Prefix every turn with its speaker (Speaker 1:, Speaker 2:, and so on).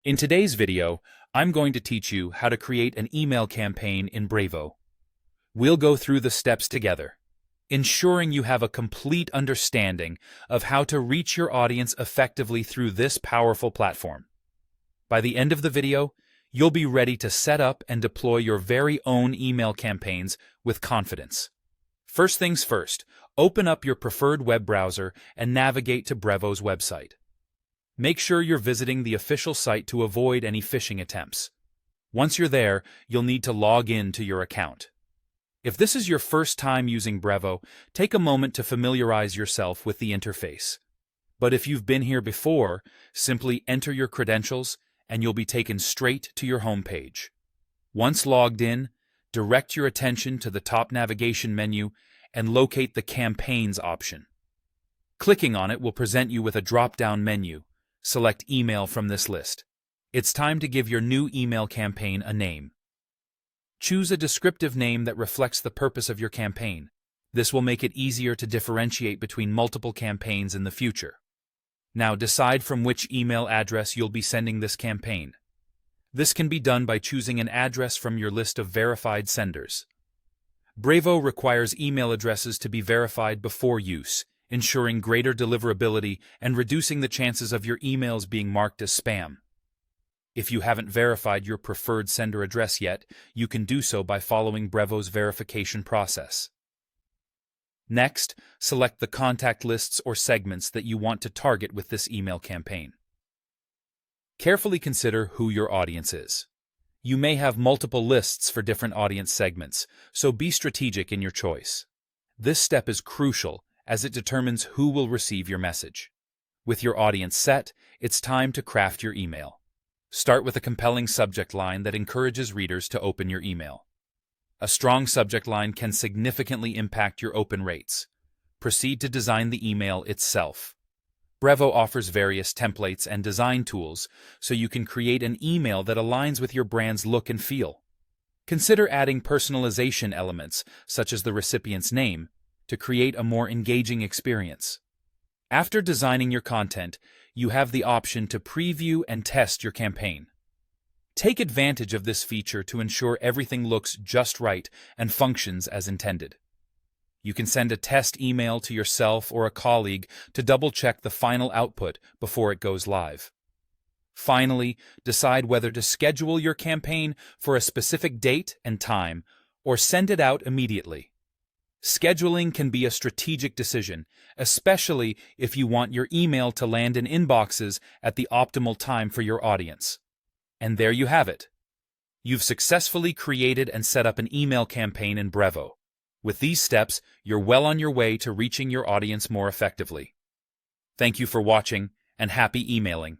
Speaker 1: In today's video, I'm going to teach you how to create an email campaign in Brevo. We'll go through the steps together, ensuring you have a complete understanding of how to reach your audience effectively through this powerful platform. By the end of the video, you'll be ready to set up and deploy your very own email campaigns with confidence. First things first, open up your preferred web browser and navigate to Brevo's website. Make sure you're visiting the official site to avoid any phishing attempts. Once you're there, you'll need to log in to your account. If this is your first time using Brevo, take a moment to familiarize yourself with the interface. But if you've been here before, simply enter your credentials and you'll be taken straight to your home page. Once logged in, direct your attention to the top navigation menu and locate the Campaigns option. Clicking on it will present you with a drop-down menu. Select Email from this list. It's time to give your new email campaign a name. Choose a descriptive name that reflects the purpose of your campaign. This will make it easier to differentiate between multiple campaigns in the future. Now decide from which email address you'll be sending this campaign. This can be done by choosing an address from your list of verified senders. Brevo requires email addresses to be verified before use, ensuring greater deliverability and reducing the chances of your emails being marked as spam. If you haven't verified your preferred sender address yet, you can do so by following Brevo's verification process. Next, select the contact lists or segments that you want to target with this email campaign. Carefully consider who your audience is. You may have multiple lists for different audience segments, so be strategic in your choice. This step is crucial as it determines who will receive your message. With your audience set, it's time to craft your email. Start with a compelling subject line that encourages readers to open your email. A strong subject line can significantly impact your open rates. Proceed to design the email itself. Brevo offers various templates and design tools, so you can create an email that aligns with your brand's look and feel. Consider adding personalization elements, such as the recipient's name, to create a more engaging experience. After designing your content, you have the option to preview and test your campaign. Take advantage of this feature to ensure everything looks just right and functions as intended. You can send a test email to yourself or a colleague to double-check the final output before it goes live. Finally, decide whether to schedule your campaign for a specific date and time or send it out immediately. Scheduling can be a strategic decision, especially if you want your email to land in inboxes at the optimal time for your audience. And there you have it. You've successfully created and set up an email campaign in Brevo. With these steps, you're well on your way to reaching your audience more effectively. Thank you for watching, and happy emailing.